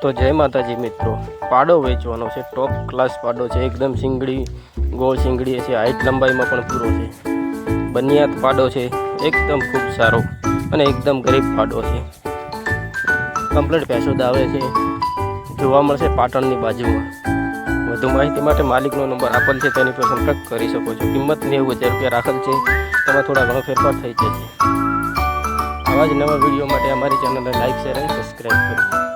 તો જય માતાજી મિત્રો, પાડો વેચવાનો છે। ટોપ ક્લાસ પાડો છે, એકદમ સિંગડી ગોળ સિંગડી છે, હાઈટ લંબાઈમાં પણ પૂરો છે। બનિયાત પાડો છે, એકદમ ખૂબ સારો અને એકદમ ગરીબ પાડો છે। કમ્પ્લીટ પેસોદ આવે છે, જોવા મળશે પાટણની બાજુમાં। વધુ માહિતી માટે માલિકનો નંબર આપેલ છે, તેની પર સંપર્ક કરી શકો છો। કિંમત 90,000 રૂપિયા રાખેલ છે, તેમાં થોડા ઘણો ફેરફાર થઈ જશે। આવા જ નવા વિડીયો માટે અમારી ચેનલને લાઇક, શેર અને સબસ્ક્રાઈબ કરો।